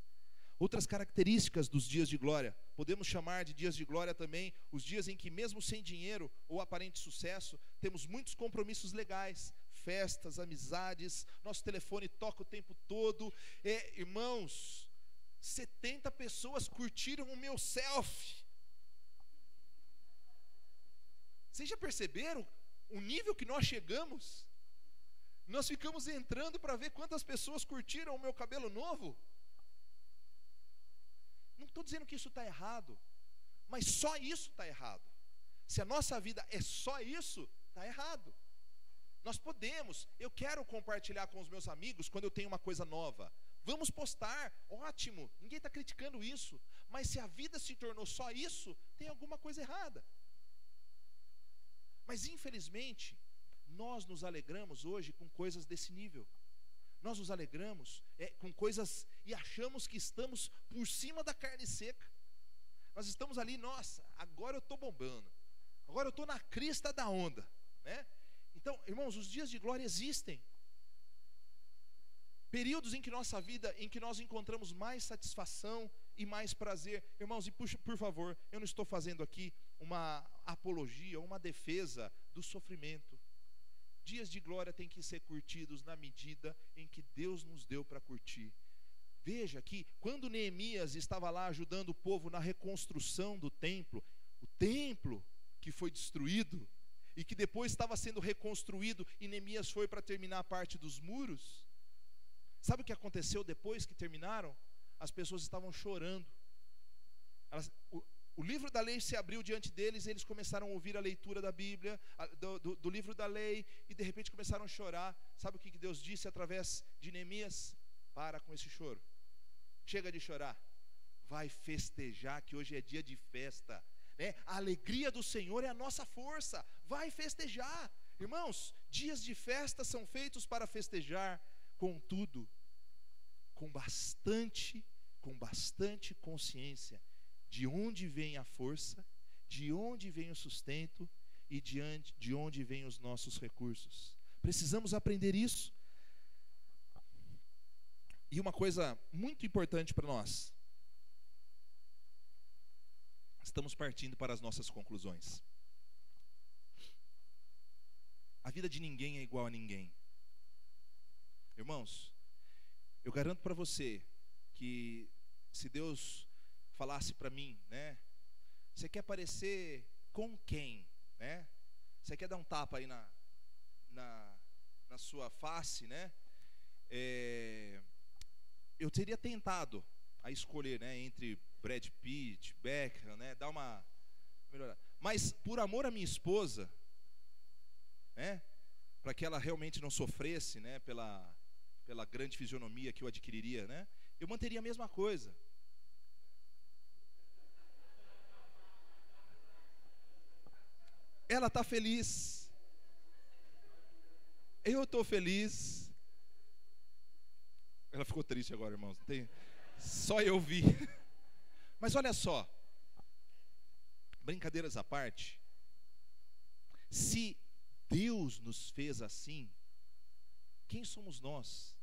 Outras características dos dias de glória, podemos chamar de dias de glória também os dias em que, mesmo sem dinheiro ou aparente sucesso, temos muitos compromissos legais, festas, amizades, nosso telefone toca o tempo todo. Irmãos, 70 pessoas curtiram o meu selfie. Vocês já perceberam o nível que nós chegamos? Nós ficamos entrando para ver quantas pessoas curtiram o meu cabelo novo. Não estou dizendo que isso está errado, mas só isso está errado. Se a nossa vida é só isso, está errado. Nós podemos, eu quero compartilhar com os meus amigos quando eu tenho uma coisa nova. Vamos postar, ótimo, ninguém está criticando isso. Mas se a vida se tornou só isso, tem alguma coisa errada. Mas infelizmente, nós nos alegramos hoje com coisas desse nível. Nós nos alegramos com coisas e achamos que estamos por cima da carne seca. Nós estamos ali, nossa, agora eu estou bombando. Agora eu estou na crista da onda, né? Então, irmãos, os dias de glória existem. Períodos em que nossa vida, em que nós encontramos mais satisfação e mais prazer. Irmãos, e por favor, eu não estou fazendo aqui uma apologia, uma defesa do sofrimento. Dias de glória têm que ser curtidos na medida em que Deus nos deu para curtir. Veja que quando Neemias estava lá ajudando o povo na reconstrução do templo, o templo que foi destruído e que depois estava sendo reconstruído, e Neemias foi para terminar a parte dos muros. Sabe o que aconteceu depois que terminaram? As pessoas estavam chorando. O livro da lei se abriu diante deles, e eles começaram a ouvir a leitura da Bíblia, do livro da lei, e de repente começaram a chorar. Sabe o que Deus disse através de Neemias? Para com esse choro. Chega de chorar. Vai festejar, que hoje é dia de festa. A alegria do Senhor é a nossa força. Vai festejar. Irmãos, dias de festa são feitos para festejar. Contudo, com bastante consciência de onde vem a força, de onde vem o sustento e de onde vêm os nossos recursos. Precisamos aprender isso. E uma coisa muito importante para nós. Estamos partindo para as nossas conclusões. A vida de ninguém é igual a ninguém. Irmãos, eu garanto para você que se Deus falasse para mim, né? Você quer parecer com quem, né? Você quer dar um tapa aí na sua face, né? Eu teria tentado a escolher, né, entre Brad Pitt, Beckham, né, dar uma melhorada. Mas por amor à minha esposa, né, para que ela realmente não sofresse, né, pela grande fisionomia que eu adquiriria, né, eu manteria a mesma coisa. Ela está feliz. Eu estou feliz. Ela ficou triste agora, irmãos. Só eu vi. Mas olha só. Brincadeiras à parte. Se Deus nos fez assim, quem somos nós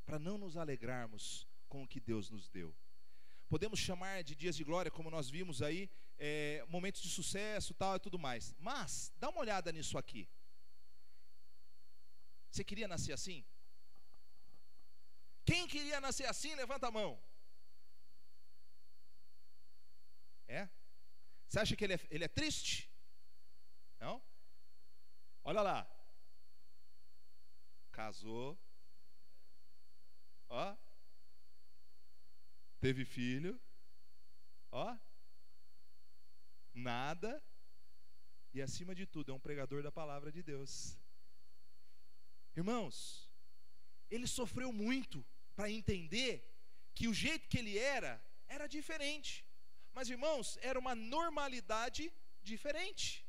para não nos alegrarmos com o que Deus nos deu? Podemos chamar de dias de glória, como nós vimos aí, momentos de sucesso, tal e tudo mais. Mas, dá uma olhada nisso aqui. Você queria nascer assim? Quem queria nascer assim, levanta a mão. É? Você acha que ele é triste? Não? Olha lá. Casou. Ó. Teve filho. Ó. Nada. E acima de tudo, é um pregador da palavra de Deus. Irmãos, ele sofreu muito para entender que o jeito que ele era diferente. Mas, irmãos, era uma normalidade diferente.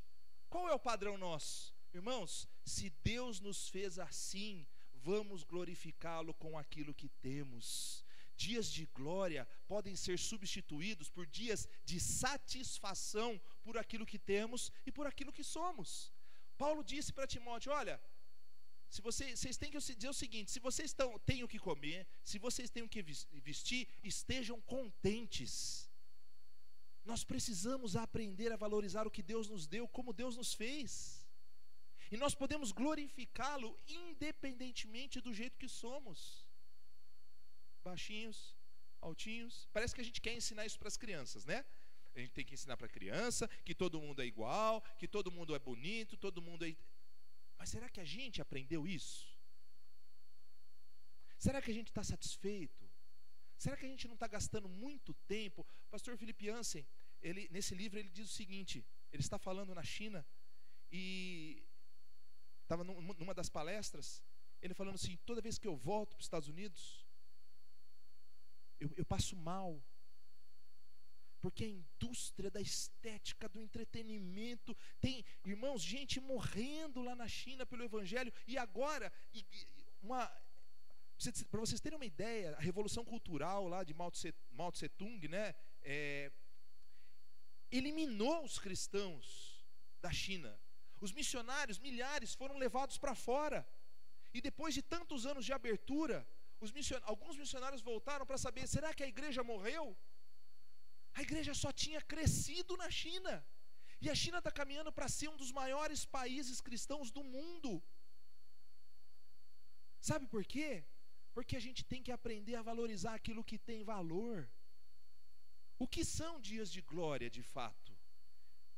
Qual é o padrão nosso? Irmãos, se Deus nos fez assim, vamos glorificá-lo com aquilo que temos. Dias de glória podem ser substituídos por dias de satisfação por aquilo que temos e por aquilo que somos. Paulo disse para Timóteo: olha, se vocês têm que dizer o seguinte: se vocês têm o que comer, se vocês têm o que vestir, estejam contentes. Nós precisamos aprender a valorizar o que Deus nos deu, como Deus nos fez. E nós podemos glorificá-lo independentemente do jeito que somos. Baixinhos, altinhos. Parece que a gente quer ensinar isso para as crianças, né? A gente tem que ensinar para a criança que todo mundo é igual, que todo mundo é bonito, todo mundo é... Mas será que a gente aprendeu isso? Será que a gente está satisfeito? Será que a gente não está gastando muito tempo? O pastor Felipe Jansen, nesse livro ele diz o seguinte, ele está falando na China, e estava numa das palestras, ele falando assim: toda vez que eu volto para os Estados Unidos, eu passo mal, porque a indústria da estética, do entretenimento, tem, irmãos, gente morrendo lá na China pelo Evangelho, e agora, para vocês terem uma ideia, a revolução cultural lá de Mao Tse Tung, né, eliminou os cristãos da China. Os missionários, milhares, foram levados para fora, e depois de tantos anos de abertura, alguns missionários voltaram para saber: será que a igreja morreu? A igreja só tinha crescido na China, e a China está caminhando para ser um dos maiores países cristãos do mundo. Sabe por quê? Porque a gente tem que aprender a valorizar aquilo que tem valor. O que são dias de glória de fato?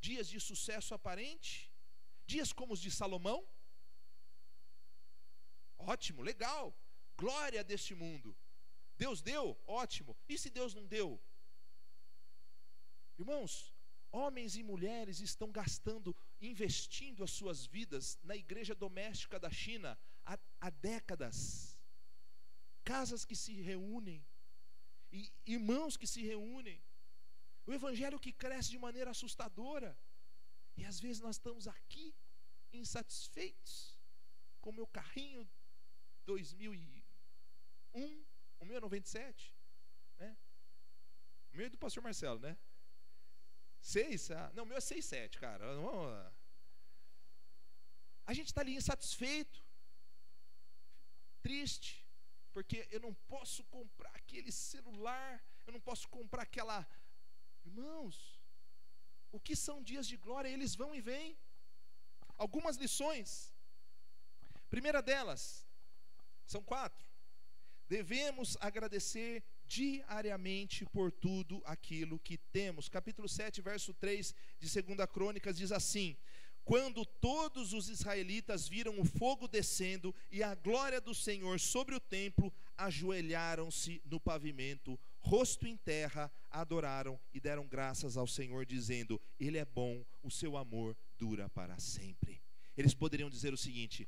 Dias de sucesso aparente? Dias como os de Salomão? Ótimo, legal. Glória deste mundo. Deus deu? Ótimo. E se Deus não deu? Irmãos, homens e mulheres estão investindo as suas vidas na igreja doméstica da China há décadas. Casas que se reúnem, e irmãos que se reúnem, o evangelho que cresce de maneira assustadora, e às vezes nós estamos aqui insatisfeitos com o meu carrinho 2001, o meu é 97, né? O meu é do pastor Marcelo, né? 6? Não, o meu é 6,7, cara. A gente está ali insatisfeito, triste, porque eu não posso comprar aquele celular, eu não posso comprar aquela... Irmãos, o que são dias de glória? Eles vão e vêm. Algumas lições. Primeira delas, são 4. Devemos agradecer diariamente por tudo aquilo que temos. Capítulo 7, verso 3 de 2 Crônicas diz assim: quando todos os israelitas viram o fogo descendo e a glória do Senhor sobre o templo, ajoelharam-se no pavimento, rosto em terra, adoraram e deram graças ao Senhor, dizendo: Ele é bom, o seu amor dura para sempre. Eles poderiam dizer o seguinte: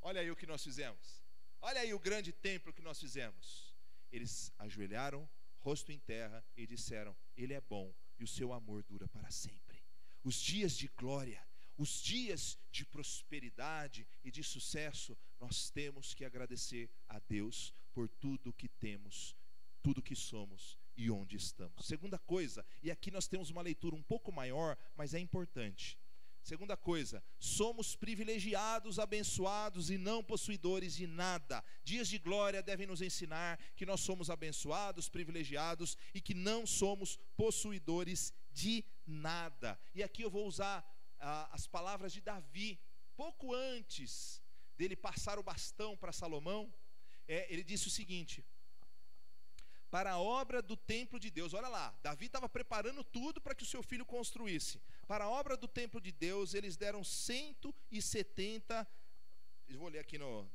olha aí o que nós fizemos, olha aí o grande templo que nós fizemos. Eles ajoelharam, rosto em terra, e disseram: Ele é bom e o seu amor dura para sempre. Os dias de glória, os dias de prosperidade e de sucesso, nós temos que agradecer a Deus por tudo que temos, tudo que somos e onde estamos. Segunda coisa, e aqui nós temos uma leitura um pouco maior, mas é importante. Segunda coisa, somos privilegiados, abençoados e não possuidores de nada. Dias de glória devem nos ensinar que nós somos abençoados, privilegiados e que não somos possuidores de nada. E aqui eu vou usar as palavras de Davi, pouco antes dele passar o bastão para Salomão. Ele disse o seguinte: para a obra do templo de Deus. Olha lá, Davi estava preparando tudo para que o seu filho construísse. Para a obra do templo de Deus, eles deram 170, eu vou ler aqui no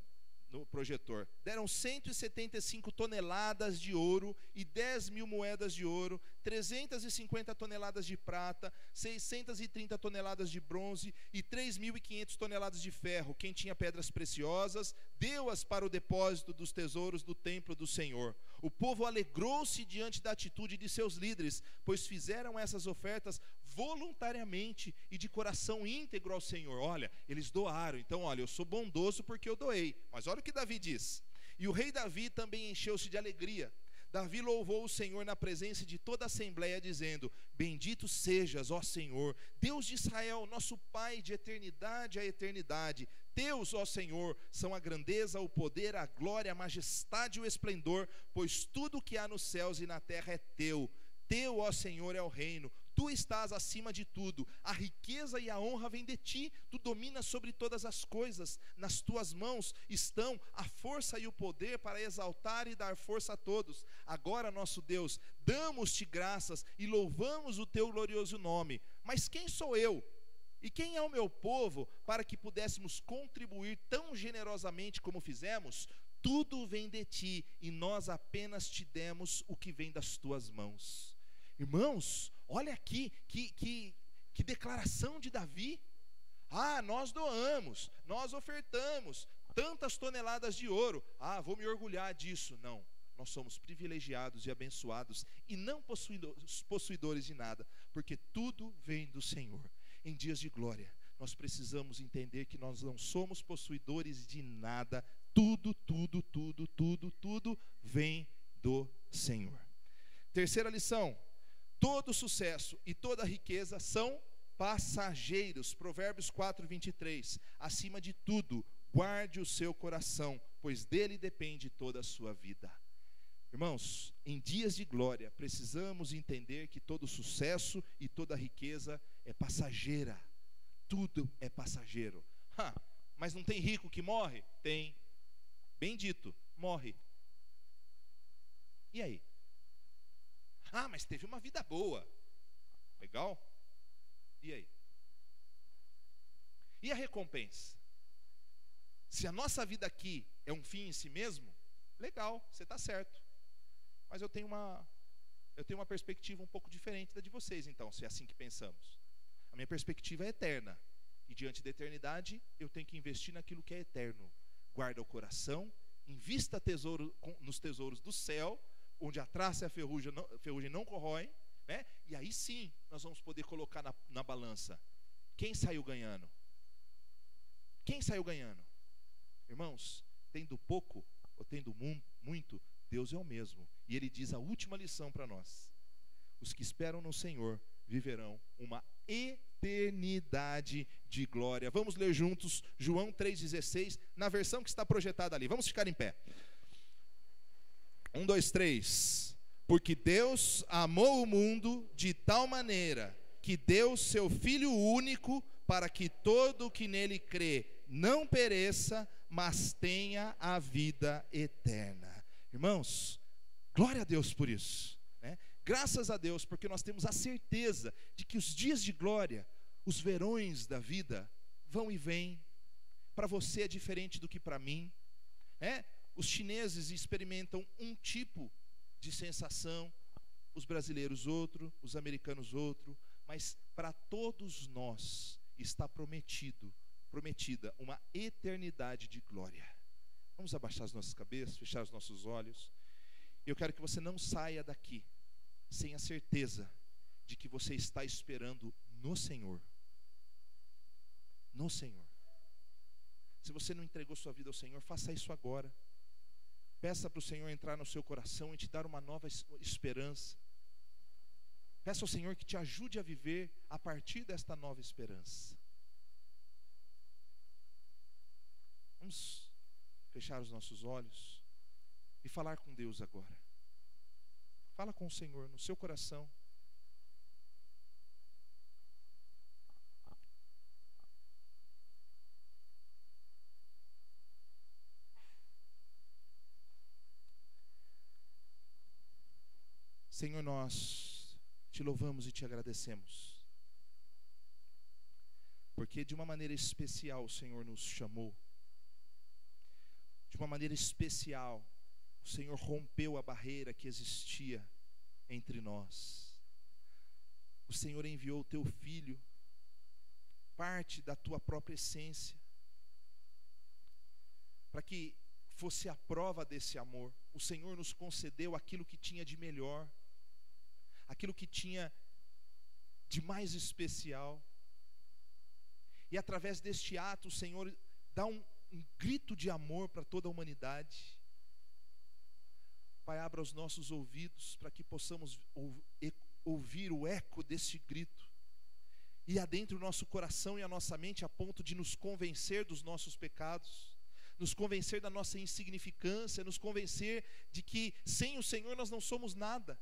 projetor, deram 175 toneladas de ouro e 10.000 moedas de ouro, 350 toneladas de prata, 630 toneladas de bronze e 3.500 toneladas de ferro. Quem tinha pedras preciosas, deu-as para o depósito dos tesouros do templo do Senhor. O povo alegrou-se diante da atitude de seus líderes, pois fizeram essas ofertas voluntariamente e de coração íntegro ao Senhor. Olha, eles doaram. Então, olha, eu sou bondoso porque eu doei. Mas olha o que Davi diz: e o rei Davi também encheu-se de alegria. Davi louvou o Senhor na presença de toda a assembleia, dizendo: bendito sejas, ó Senhor, Deus de Israel, nosso Pai de eternidade a eternidade. Teus, ó Senhor, são a grandeza, o poder, a glória, a majestade e o esplendor, pois tudo o que há nos céus e na terra é teu. Teu, ó Senhor, é o reino. Tu estás acima de tudo, a riqueza e a honra vêm de ti, tu dominas sobre todas as coisas, nas tuas mãos estão a força e o poder para exaltar e dar força a todos. Agora, nosso Deus, damos-te graças e louvamos o teu glorioso nome. Mas quem sou eu? E quem é o meu povo para que pudéssemos contribuir tão generosamente como fizemos? Tudo vem de ti e nós apenas te demos o que vem das tuas mãos. Irmãos, olha aqui, que declaração de Davi. Nós doamos, nós ofertamos tantas toneladas de ouro. Vou me orgulhar disso. Não, nós somos privilegiados e abençoados e não possuidores de nada, porque tudo vem do Senhor. Em dias de glória, nós precisamos entender que nós não somos possuidores de nada. Tudo vem do Senhor. Terceira lição: todo sucesso e toda riqueza são passageiros. Provérbios 4:23. Acima de tudo, guarde o seu coração, pois dele depende toda a sua vida. Irmãos, em dias de glória, precisamos entender que todo sucesso e toda riqueza é passageira. Tudo é passageiro. Mas não tem rico que morre? Tem. Bem dito, morre. E aí? Mas teve uma vida boa. Legal? E aí? E a recompensa? Se a nossa vida aqui é um fim em si mesmo, legal, você está certo. Mas eu tenho uma perspectiva um pouco diferente da de vocês, então, se é assim que pensamos. A minha perspectiva é eterna. E diante da eternidade, eu tenho que investir naquilo que é eterno. Guarda o coração, invista nos tesouros do céu, onde a traça e a ferrugem não corroem, né? E aí sim, nós vamos poder colocar na balança. Quem saiu ganhando? Quem saiu ganhando? Irmãos, tendo pouco ou tendo muito, Deus é o mesmo. E Ele diz a última lição para nós: os que esperam no Senhor viverão uma eternidade de glória. Vamos ler juntos João 3,16, na versão que está projetada ali. Vamos ficar em pé. 1, 2, 3. Porque Deus amou o mundo de tal maneira que deu seu Filho único, para que todo o que nele crê não pereça, mas tenha a vida eterna. Irmãos, glória a Deus por isso, né? Graças a Deus, porque nós temos a certeza de que os dias de glória, os verões da vida, vão e vêm. Para você é diferente do que para mim, né? Os chineses experimentam um tipo de sensação, os brasileiros outro, os americanos outro, mas para todos nós está prometida uma eternidade de glória. Vamos abaixar as nossas cabeças, fechar os nossos olhos. Eu quero que você não saia daqui sem a certeza de que você está esperando no Senhor. no Senhor. Se você não entregou sua vida ao Senhor, faça isso agora. Peça para o Senhor entrar no seu coração e te dar uma nova esperança. Peça ao Senhor que te ajude a viver a partir desta nova esperança. Vamos fechar os nossos olhos e falar com Deus agora. Fala com o Senhor no seu coração. Senhor, nós te louvamos e te agradecemos, porque de uma maneira especial o Senhor nos chamou, de uma maneira especial o Senhor rompeu a barreira que existia entre nós. O Senhor enviou o teu Filho, parte da tua própria essência, para que fosse a prova desse amor. O Senhor nos concedeu aquilo que tinha de melhor, aquilo que tinha de mais especial. E através deste ato o Senhor dá um grito de amor para toda a humanidade. Pai, abra os nossos ouvidos para que possamos ouvir o eco desse grito e adentre o nosso coração e a nossa mente a ponto de nos convencer dos nossos pecados, nos convencer da nossa insignificância, nos convencer de que sem o Senhor nós não somos nada.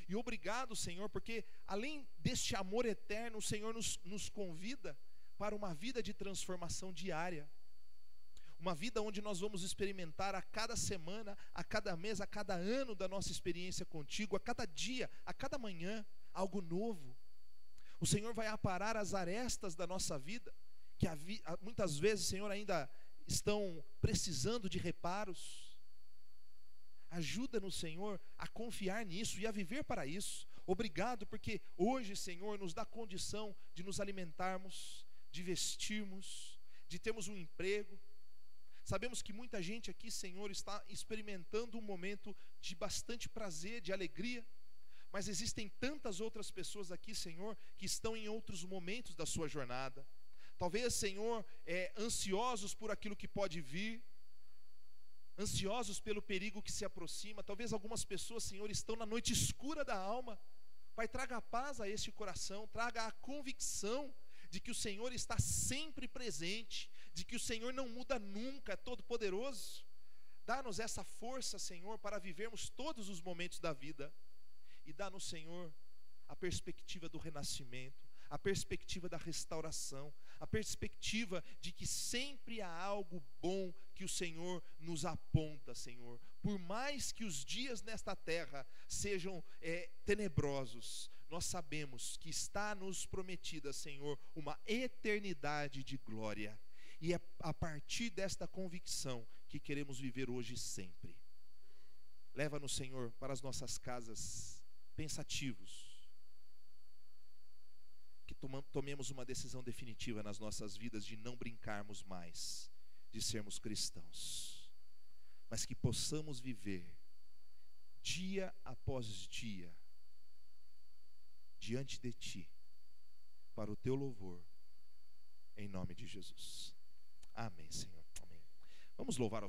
E obrigado, Senhor, porque além deste amor eterno, o Senhor nos convida para uma vida de transformação diária. Uma vida onde nós vamos experimentar a cada semana, a cada mês, a cada ano da nossa experiência contigo, a cada dia, a cada manhã, algo novo. O Senhor vai aparar as arestas da nossa vida, que muitas vezes, Senhor, ainda estão precisando de reparos. Ajuda-nos, Senhor, a confiar nisso e a viver para isso. Obrigado, porque hoje, Senhor, nos dá condição de nos alimentarmos, de vestirmos, de termos um emprego. Sabemos que muita gente aqui, Senhor, está experimentando um momento de bastante prazer, de alegria, mas existem tantas outras pessoas aqui, Senhor, que estão em outros momentos da sua jornada. Talvez, Senhor, ansiosos por aquilo que pode vir, ansiosos pelo perigo que se aproxima. Talvez algumas pessoas, Senhor, estão na noite escura da alma. Pai, traga a paz a este coração, traga a convicção de que o Senhor está sempre presente, de que o Senhor não muda nunca, é todo poderoso. Dá-nos essa força, Senhor, para vivermos todos os momentos da vida. E dá-nos, Senhor, a perspectiva do renascimento, a perspectiva da restauração, a perspectiva de que sempre há algo bom que o Senhor nos aponta, Senhor. Por mais que os dias nesta terra sejam tenebrosos, nós sabemos que está nos prometida, Senhor, uma eternidade de glória. E é a partir desta convicção que queremos viver hoje e sempre. Leva-nos, Senhor, para as nossas casas pensativos, que tomemos uma decisão definitiva nas nossas vidas de não brincarmos mais de sermos cristãos, mas que possamos viver dia após dia diante de Ti, para o Teu louvor, em nome de Jesus. Amém, Senhor. Amém. Vamos louvar ao Senhor.